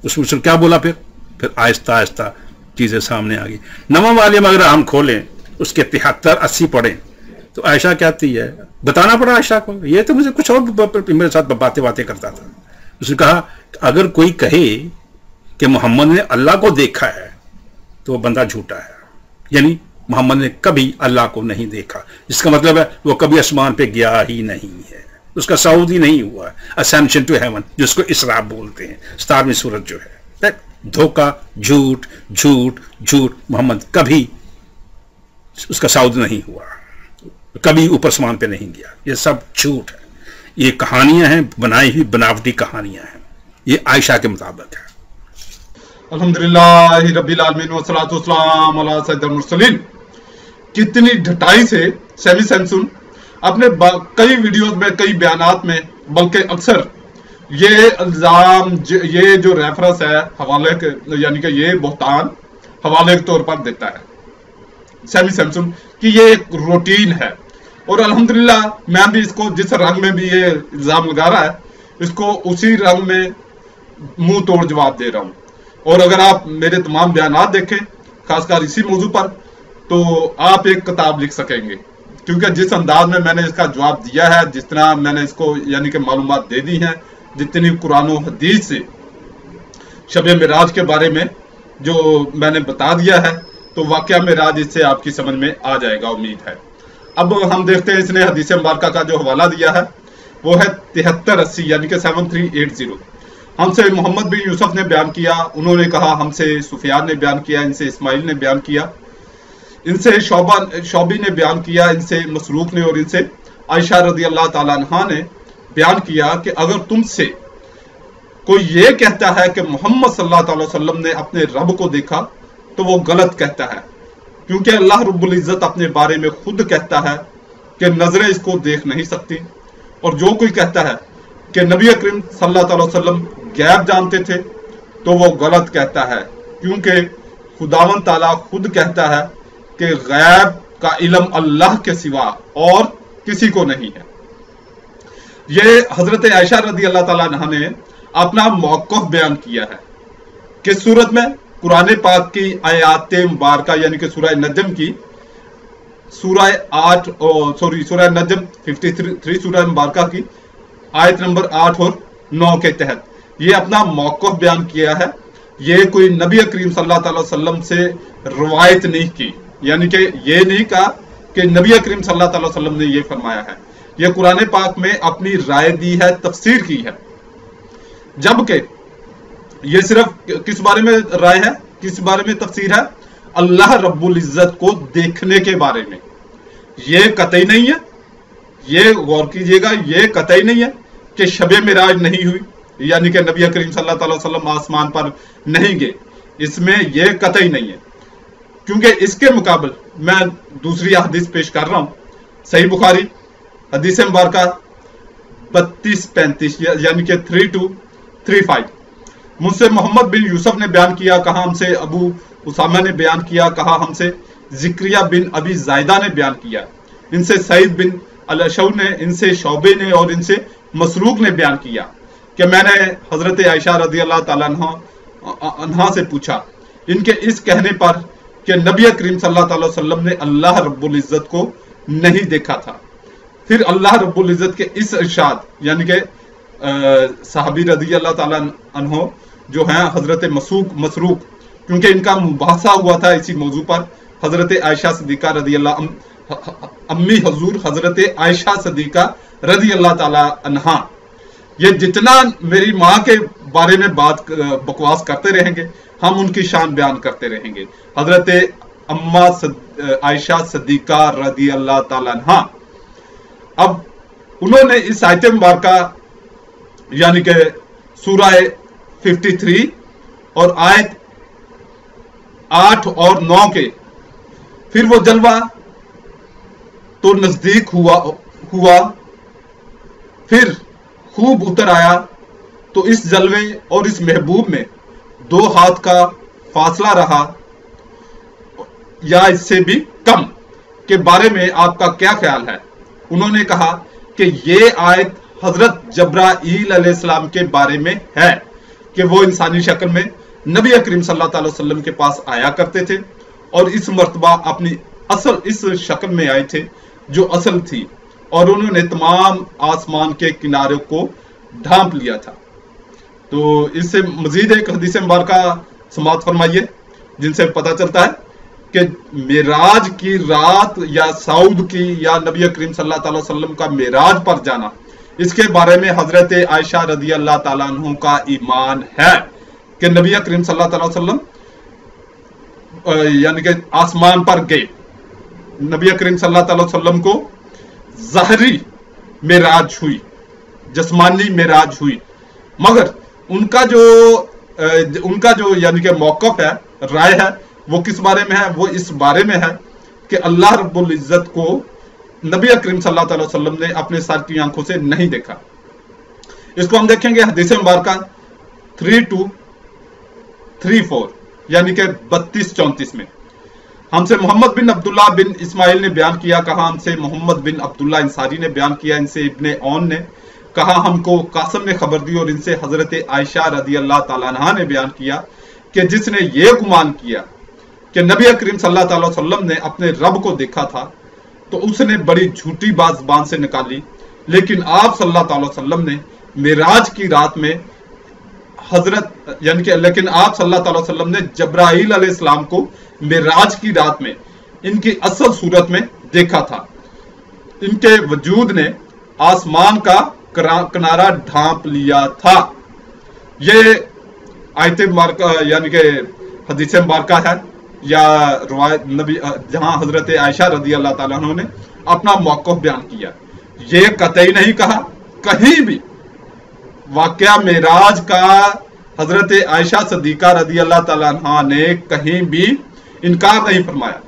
उसमें क्या बोला फिर आहिस्ता आहिस्ता चीजें सामने आ गई। नवा वाले में अगर हम खोलें उसके 73-80 पढ़ें तो आयशा कहती है, बताना पड़ा आयशा को, ये तो मुझे कुछ और मेरे साथ बातें करता था। उसने कहा अगर कोई कहे कि मोहम्मद ने अल्लाह को देखा है तो वो बंदा झूठा है, यानी मोहम्मद ने कभी अल्लाह को नहीं देखा, इसका मतलब है वो कभी आसमान पे गया ही नहीं है, उसका सऊद ही नहीं हुआ, असेंशन टू हेवन जिसको इसरा बोलते हैं, 17वीं सूरत जो है। धोखा, झूठ झूठ झूठ, मोहम्मद कभी उसका सऊद नहीं हुआ, कभी ऊपर आसमान पे नहीं गया, ये सब झूठ है, ये कहानियां हैं, बनाई हुई बनावटी कहानियां हैं, ये आयशा के मुताबिक है। अल्हम्दुलिल्लाह रब्बिल आलमीन वस्सलातु वस्सलाम अला सय्यिदिल मुरसलीन। कितनी ढटाई से सैमी सैमसन अपने कई वीडियोस में, कई बयानात में, बल्कि अक्सर ये इल्जाम, ये जो रेफरेंस है हवाले के, यानी कि ये बहतान हवाले के तौर पर देता है सैमी सैमसन कि ये एक रूटीन है। और अल्हम्दुलिल्लाह मैं भी इसको जिस रंग में भी ये इल्जाम लगा रहा है, इसको उसी रंग में मुंह तोड़ जवाब दे रहा हूं। और अगर आप मेरे तमाम बयानात देखें, खासकर इसी मौजू पर, तो आप एक किताब लिख सकेंगे, क्योंकि जिस अंदाज में मैंने इसका जवाब दिया है, जिस तरह मैंने इसको यानी कि मालूमात दे दी हैं, जितनी कुरान और हदीस से शब मिराज के बारे में जो मैंने बता दिया है, तो वाकया मिराज इससे आपकी समझ में आ जाएगा, उम्मीद है। अब हम देखते हैं इसने हदीस मुबारका का जो हवाला दिया है वो है 7380 यानी कि 7380। हमसे मोहम्मद बिन यूसुफ ने बयान किया, उन्होंने कहा, हमसे सुफियान ने बयान किया, इनसे इस्माइल ने बयान किया, इनसे शौबी ने बयान किया, इनसे मसरूक ने, और इनसे आयशा रदी अल्लाह ताला अन्हा ने बयान किया कि अगर तुमसे कोई ये कहता है कि मोहम्मद सल्लल्लाहु अलैहि वसल्लम ने अपने रब को देखा तो वो गलत कहता है, क्योंकि अल्लाह रब्बुल इज्जत अपने बारे में खुद कहता है कि नजरें इसको देख नहीं सकती। और जो कोई कहता है कि नबी अकरम सल्लल्लाहु अलैहि वसल्लम गैब जानते थे तो वो गलत कहता है, क्योंकि खुदावंद ताला खुद कहता है कि गैब का इल्म अल्लाह के सिवा और किसी को नहीं है। ये हजरत आयशा रदी अल्लाह ताला अन्हा ने अपना मौक़िफ़ बयान किया है। किस सूरत में? कुरान पाक की आयात मुबारका यानी कि सूरह नजम की सूरह नजम 53 सूरह मुबारका की आयत नंबर 8 और 9 के तहत ये अपना मौक़िफ़ बयान किया है। ये कोई नबी करीम सल्लल्लाहु अलैहि वसल्लम से रवायत नहीं की, यानी कि ये नहीं कहा कि नबी करीम सल्लल्लाहु अलैहि वसल्लम ने ये फरमाया है, ये कुरान पाक में अपनी राय दी है, तफसीर की है। जबकि ये सिर्फ किस बारे में राय है, किस बारे में तफसीर है? अल्लाह रब्बुल इज्जत को देखने के बारे में। ये कतई नहीं है, ये गौर कीजिएगा, ये कतई नहीं है कि शबे मिराज नहीं हुई, यानी कि नबी करीम सल्लल्लाहु अलैहि वसल्लम आसमान पर नहीं गए, इसमें यह कतई नहीं है। क्योंकि इसके मुकाबल मैं दूसरी हदीस पेश कर रहा हूं, सही बुखारी हदीस मुबारका 32-35 यानी कि 3235। मुझसे मोहम्मद बिन यूसुफ ने बयान किया, कहा हमसे अबू उसामा ने बयान किया, कहा हमसे जिक्रिया बिन अबी जायदा ने बयान किया, इनसे सईद बिन अल-अशौ ने, इनसे शौबे ने और इनसे मसरूक ने बयान किया कि मैंने हजरत आयशा रदी अल्लाह ताला अन्हा से पूछा इनके इस कहने पर कि नबी करीम सल्लल्लाहु अलैहि वसल्लम ने अल्लाह रब्बुल इज्जत को नहीं देखा था। फिर अल्लाह रब्बुल इज्जत के इस इरशाद यानी कि सहाबी रदी अल्लाह ताला अन्हो जो हैं हजरत मसरूक, क्योंकि इनका मुबाहसा हुआ था इसी मौजू पर, हजरत आयशा सिद्दीका रदी अल्लाह अम्मी हजूर हजरत आयशा सिद्दीका रदी अल्लाह ताला अन्हा, ये जितना मेरी माँ के बारे में बात बकवास करते रहेंगे हम उनकी शान बयान करते रहेंगे। हजरत अम्मा आयशा सिद्दीका रदी अल्लाह ताला अन्हा, अब उन्होंने इस आयत मुबारका यानी कि सूरह 53 और आयत 8 और 9 के फिर वो जलवा तो नजदीक हुआ फिर खूब उतर आया, तो इस जलवे और इस महबूब में 2 हाथ का फासला रहा या इससे भी कम के बारे में आपका क्या ख्याल है? उन्होंने कहा कि ये आयत हजरत जब्राईल अलैहिस्सलाम के बारे में है, کہ وہ इंसानी शक्ल में नबी करीम सल्लल्लाहु अलैहि वसल्लम के पास आया करते थे और इस मर्तबा अपनी असल इस शक्ल में आए थे जो असल थी, और उन्होंने तमाम आसमान के किनारों को ढांप लिया था। तो इससे मजीद एक हदीस मुबारका समाअत फरमाइए जिनसे पता चलता है कि मेराज की रात या सऊद की या नबी करीम सल्लल्लाहु अलैहि वसल्लम का मेराज पर जाना, इसके बारे में हजरत आयशा रदी अल्लाह ताला अन्हा का ईमान है कि नबी करीम सल्लल्लाहु अलैहि वसल्लम यानी कि आसमान पर गए। नबी करीम सल्लल्लाहु अलैहि वसल्लम को ज़ाहरी मेराज हुई, जिस्मानी मेराज हुई, मगर उनका जो यानी कि मौक़िफ़ है, राय है, वो किस बारे में है? वो इस बारे में है कि अल्लाह रब्बुल इज़्ज़त को नबी करीम सल्लल्लाहु अलैहि वसल्लम ने अपने सर की आंखों से नहीं देखा। इसको हम देखेंगे हदीस मुबारका 3234 यानी कि 32-34 में। हमसे मोहम्मद बिन अब्दुल्ला बिन इस्माइल ने बयान किया, कहा हमसे मोहम्मद बिन अब्दुल्ला इंसारी ने बयान किया, इनसे इब्ने औन ने कहा हमको कासिम ने खबर दी, और इनसे हजरत आयशा रदी अल्लाह ताला अन्हा ने बयान किया कि जिसने ये गुमान किया कि नबी करीम सल्लल्लाहु अलैहि वसल्लम ने अपने रब को देखा था तो उसने बड़ी झूठी बात ज़बान से निकाली, लेकिन आप सल्लल्लाहु अलैहि वसल्लम ने मेराज की रात में लेकिन आप सल्लल्लाहु अलैहि वसल्लम ने जब्राईल अलैहिस्सलाम को मेराज की रात में इनकी असल सूरत में देखा था। इनके वजूद ने आसमान का किनारा ढांप लिया था। ये आयत मुबारका यानी कि हदीस मुबारका है या रवायत नबी जहां हजरत आयशा रदी अल्लाह ताला अन्हा ने अपना मौक़िफ़ बयान किया। ये कतई नहीं कहा कहीं भी वाकया मेराज का हजरत आयशा सदीका रदी अल्लाह ताला अन्हा ने कहीं भी इनकार नहीं फरमाया।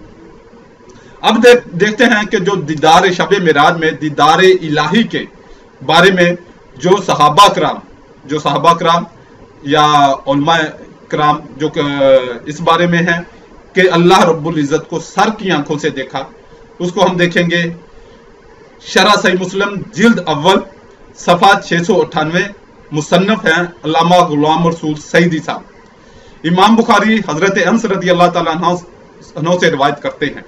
अब देखते हैं कि जो दीदार शब मेराज में दीदार इलाही के बारे में जो सहाबा कराम या उलमा कराम जो इस बारे में है कि अल्लाह रब्बुल इज़्ज़त को सर की आंखों से देखा, उसको हम देखेंगे शरह सही मुस्लिम जिल्द अव्वल सफ़ा 698 मुसन्नफ हैं अल्लामा गुलाम रसूल सईदी साहब। इमाम बुखारी हजरत अनस रदी अल्लाह ताला अन्हु से रिवायत करते हैं,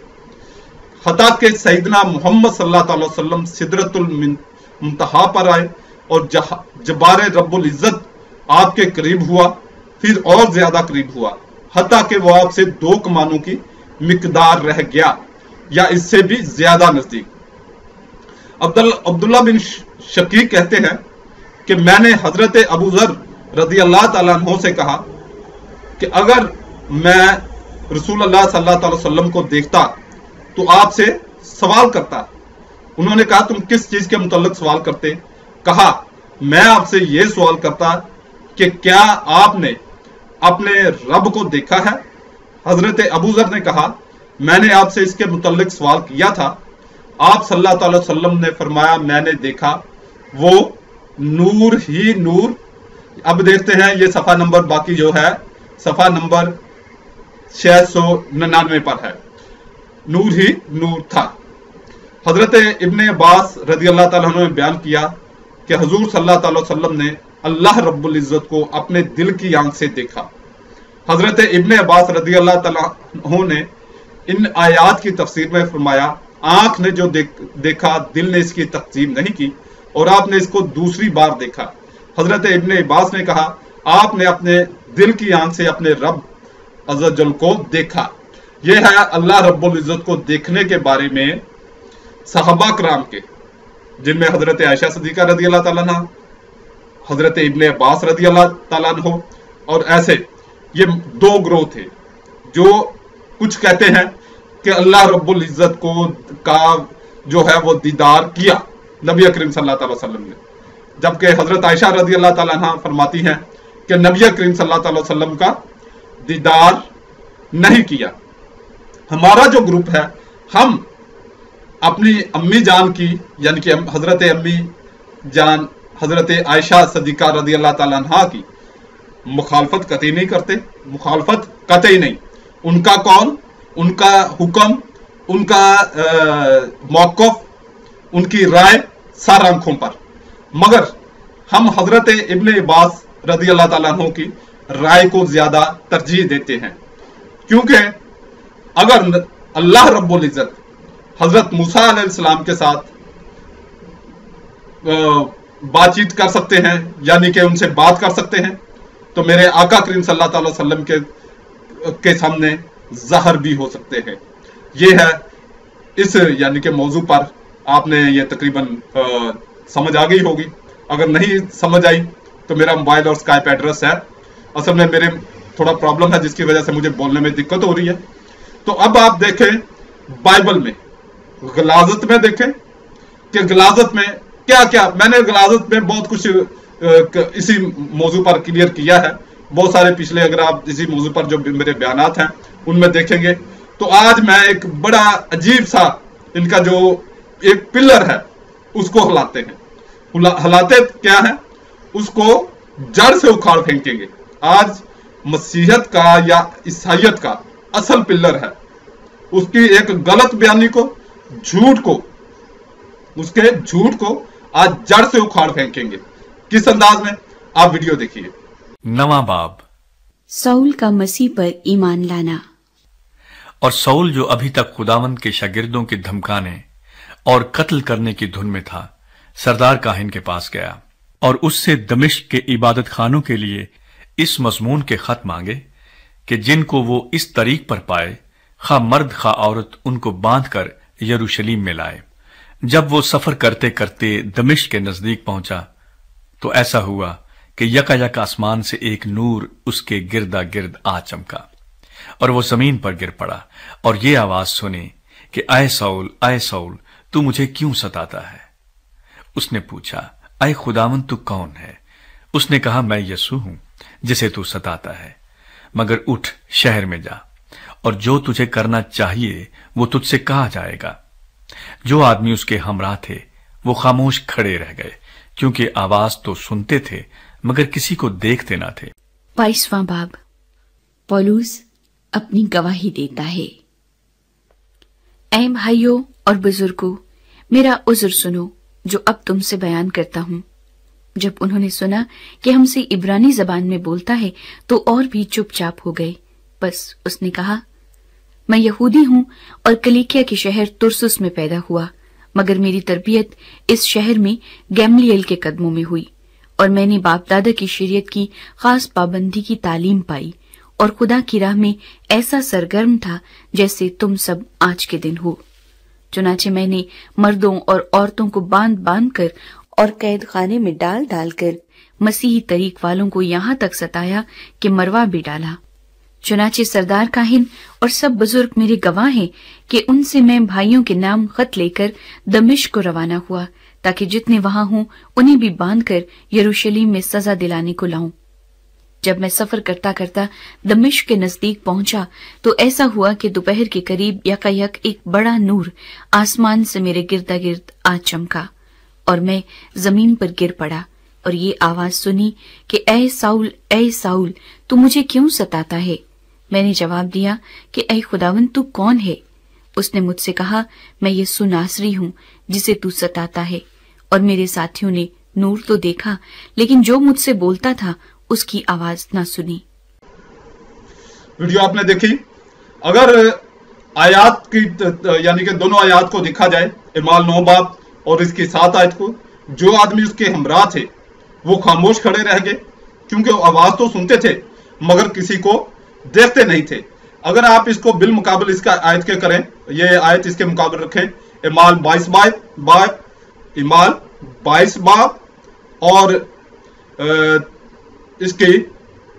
हत्ता के सैयदना मोहम्मद सल्लल्लाहु अलैहि वसल्लम सिदरतुल मुंतहा पर आए और जबार रब्बुल इज़्ज़त आपके करीब हुआ, फिर और ज्यादा करीब हुआ, हत्ता कि वो आपसे 2 कमानों की मिकदार रह गया या इससे भी ज्यादा नजदीक। अब्दुल्ला बिन शकीक कहते हैं कि मैंने हजरत अबू ज़र रदी अल्लाह ताला अन्हु से कहा कि अगर मैं रसूल अल्लाह सल्लल्लाहु अलैहि वसल्लम को देखता तो आपसे सवाल करता। उन्होंने कहा तुम किस चीज के मुतल्लिक सवाल करते? कहा मैं आपसे ये सवाल करता कि क्या आपने अपने रब को देखा है? हजरत अबू ज़र ने कहा मैंने आपसे इसके मुतल्लिक सवाल किया था, आप सल्लल्लाहु अलैहि वसल्लम ने फरमाया मैंने देखा, वो नूर ही नूर। अब देखते हैं ये सफा नंबर बाकी जो है सफा नंबर 699 पर है, नूर ही नूर था। हजरत इब्ने अब्बास रजी अल्लाह ताला अन्हु ने बयान किया कि हुजूर सल्लल्लाहु अलैहि वसल्लम ने अल्लाह रब्बुल इज़्ज़त को अपने दिल की आंख से देखा। हजरत इब्ने अब्बास रजी अल्लाह ताला अन्हु ने इन आयात की तफसीर में फरमाया आंख ने जो देखा दिल ने इसकी तकसीम नहीं की और आपने इसको दूसरी बार देखा। हजरत इब्ने अब्बास ने कहा आपने अपने दिल की आंख से अपने रब अज़्ज़ वजल को देखा। यह है अल्लाह रब्बुल इज़्ज़त को देखने के बारे में सहाबा कराम के, जिनमें हजरत आयशा सदीका रदी अल्लाह ताला अन्हा, हजरत इब्ने अब्बास रदी अल्लाह ताला अन्हु और ऐसे ये 2 ग्रोह थे जो कुछ कहते हैं कि अल्लाह रब्बुल इज़्ज़त को का जो है वो दीदार किया नबी करीम सल्लल्लाहु अलैहि वसल्लम ने, जबकि हजरत आयशा रदी अल्लाह ताला अन्हा फरमाती हैं कि नबी करीम सल्लल्लाहु अलैहि वसल्लम का दीदार नहीं किया। हमारा जो ग्रुप है हम अपनी अम्मी जान की यानी कि हजरत अम्मी जान हजरत आयशा सदीका रदी अल्लाह ताला अन्हा की मुखालफत कतई नहीं करते, मुखालफत कतई नहीं। उनका कौल, उनका हुक्म, उनका मौक़िफ़, उनकी राय सर आंखों पर। मगर हम हजरत इब्ने अब्बास रज़ी अल्लाह ताला अन्हु की राय को ज्यादा तरजीह देते हैं, क्योंकि अगर अल्लाह रब्बुल इज्जत हजरत मूसा अलैहिस्सलाम के साथ बातचीत कर सकते हैं, यानी कि उनसे बात कर सकते हैं, तो मेरे आका करीम सल्लल्लाहु अलैहि वसल्लम के सामने ज़हर भी हो सकते हैं। ये है इस यानी कि मौजू पर आपने ये तकरीबन समझ आ गई होगी। अगर नहीं समझ आई तो मेरा मोबाइल और स्काइप एड्रेस है। असल में मेरे थोड़ा प्रॉब्लम है जिसकी वजह से मुझे बोलने में दिक्कत हो रही है। तो अब आप देखें बाइबल में गलाजत में देखें कि गलाजत में क्या क्या, मैंने गलाजत में बहुत कुछ इसी मौजू पर क्लियर किया है। बहुत सारे पिछले अगर आप इसी मौजू पर जो मेरे बयानात हैं उनमें देखेंगे। तो आज मैं एक बड़ा अजीब सा इनका जो एक पिलर है उसको हिलाते हैं। हिलाते क्या है, उसको जड़ से उखाड़ फेंकेंगे। आज मसीहत का या ईसाइयत का असल पिलर है, उसकी एक गलत बयानी को, झूठ को, उसके झूठ को आज जड़ से उखाड़ फेंकेंगे। किस अंदाज में, आप वीडियो देखिए। नवा बाब, साउल का मसीह पर ईमान लाना। और साउल जो अभी तक खुदावंद के शागिर्दों के धमकाने और कत्ल करने की धुन में था, सरदार काहिन के पास गया और उससे दमिश्क के इबादत खानों के लिए इस मजमून के खत मांगे कि जिनको वो इस तरीक पर पाए, खा मर्द खा औरत, उनको बांध कर यरूशलेम में लाए। जब वो सफर करते करते दमिश्क के नजदीक पहुंचा तो ऐसा हुआ कि यकायक आसमान से एक नूर उसके गिरदा गिर्द आ चमका और वो जमीन पर गिर पड़ा और ये आवाज सुनी कि ऐ साउल, तू मुझे क्यों सताता है? उसने पूछा, ऐ खुदावंद तू कौन है? उसने कहा, मैं यीशु हूं जिसे तू सताता है। मगर उठ, शहर में जा, और जो तुझे करना चाहिए वो तुझसे कहा जाएगा। जो आदमी उसके हमरा थे वो खामोश खड़े रह गए, क्योंकि आवाज तो सुनते थे मगर किसी को देखते ना थे। 22वां बाब, पौलुस अपनी गवाही देता है। ऐ भाइयों और बुजुर्गों, मेरा उज़्र सुनो जो अब तुमसे बयान करता हूं। जब उन्होंने सुना कि हमसे इब्रानी जबान में बोलता है तो और भी चुपचाप हो गए। बस उसने कहा, मैं यहूदी हूं और कलीकिया के शहर तुरसुस में पैदा हुआ, मगर मेरी तरबियत इस शहर में गैमलियल के कदमों में हुई और मैंने बाप दादा की शरीयत की खास पाबंदी की तालीम पाई और खुदा की राह में ऐसा सरगर्म था जैसे तुम सब आज के दिन हो। चुनाचे मैंने मर्दों और औरतों को बांध बांध कर और कैद खाने में डाल डाल कर मसीही तरीक वालों को यहाँ तक सताया कि मरवा भी डाला। चुनाचे सरदार काहिन और सब बुजुर्ग मेरे गवाह हैं कि उनसे मैं भाइयों के नाम खत लेकर दमिश्क को रवाना हुआ, ताकि जितने वहां हों उन्हें भी बांधकर यरूशलेम में सजा दिलाने को लाऊं। जब मैं सफर करता करता दमिश्क के नजदीक पहुंचा तो ऐसा हुआ कि दोपहर के करीब यकायक एक बड़ा नूर आसमान से मेरे गिरदा गिर्द आ चमका और मैं जमीन पर गिर पड़ा और ये आवाज सुनी कि ऐ साउल, तू मुझे क्यों सताता है? मैंने जवाब दिया कि ऐ खुदावंद, तू कौन है? उसने मुझसे कहा, मैं यीशु नासरी हूं जिसे तू सताता है। और मेरे साथियों ने नूर तो देखा, लेकिन जो मुझसे बोलता था उसकी आवाज ना सुनी। वीडियो आपने देखी। अगर आयात की यानी कि दोनों आयात को देखा जाए, इमाल 9 बाब और इसकी 7 आयत को, जो आदमी उसके हमरा थे वो खामोश खड़े रह गए, क्योंकि आवाज तो सुनते थे मगर किसी को देखते नहीं थे। अगर आप इसको बिल मुकाबल इसका आयत के करें, ये आयत इसके मुकाबले रखें, इमाल 22 बाब और इसकी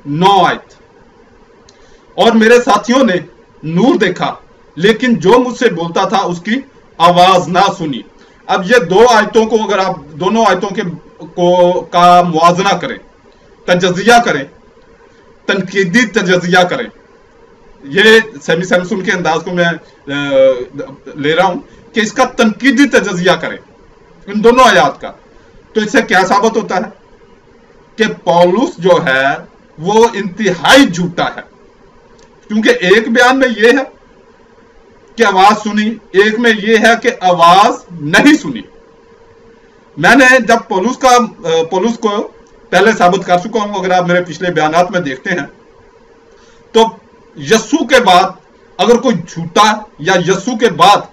9 आयत। और मेरे साथियों ने नूर देखा, लेकिन जो मुझसे बोलता था उसकी आवाज ना सुनी। अब ये दो आयतों को अगर आप दोनों आयतों के का मुआवजा करें, तजजिया करें, तनकीदी तजजिया करें, ये सेमी सैमसन के अंदाज को मैं ले रहा हूं कि इसका तनकीदी तजजिया करें इन दोनों आयात का, तो इससे क्या साबित होता है कि पौलुस जो है वो इंतहाई झूठा है। क्योंकि एक बयान में यह है कि आवाज सुनी, एक में यह है कि आवाज नहीं सुनी। मैंने जब पौलुस को पहले साबित कर चुका हूं। अगर आप मेरे पिछले बयानात में देखते हैं तो यस्सु के बाद अगर कोई झूठा या यस्सु के बाद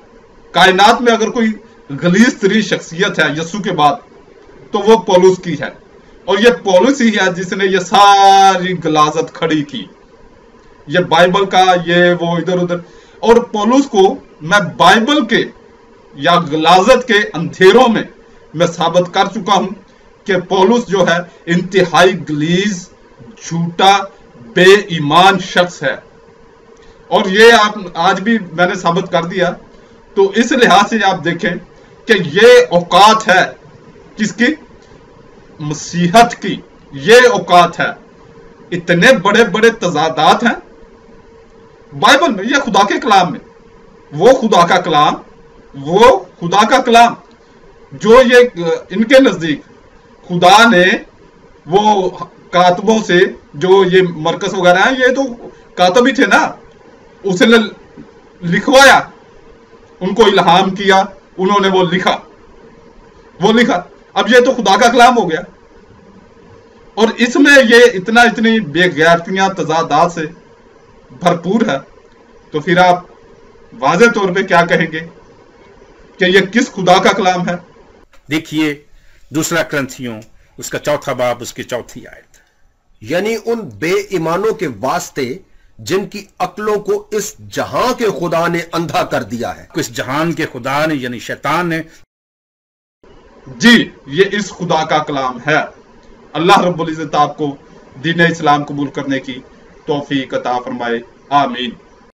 कायनात में अगर कोई गलीज तरीन शख्सियत है यस्सु के बाद, तो वो पौलुस की है। और ये पौलुस ही है जिसने ये सारी गलाजत खड़ी की, ये बाइबल का ये वो इधर उधर। और पौलुस को मैं बाइबल के या गलाजत के अंधेरों में मैं साबित कर चुका हूं कि पौलुस जो है इंतहाई गलीज, झूठा, बेईमान शख्स है। और ये आप आज भी मैंने साबित कर दिया। तो इस लिहाज से आप देखें कि ये औकात है किसकी? मसीहत की। ये औकात है। इतने बड़े बड़े तजादात हैं बाइबल में, ये खुदा के कलाम में। वो खुदा का कलाम, वो खुदा का कलाम जो ये इनके नजदीक खुदा ने वो कातबों से, जो ये मरकस वगैरह हैं, ये तो कातब ही थे ना, उसने लिखवाया, उनको इल्हाम किया, उन्होंने वो लिखा। अब ये तो खुदा का कलाम हो गया। और इसमें ये इतनी बेगैरतियां तजादात से भरपूर है। तो फिर आप वाज़े तौर पे क्या कहेंगे कि ये किस खुदा का कलाम है? देखिए 2 क्रंथियों उसका 4 बाब उसकी 4 आयत, यानी उन बेईमानों के वास्ते जिनकी अक्लों को इस जहां के खुदा ने अंधा कर दिया है। इस जहान के खुदा ने यानी शैतान ने। जी, ये इस खुदा का कलाम है। अल्लाह रब्बुल इज्जत आपको दीन इस्लाम कबूल करने की तौफीक अता फरमाए। आमीन।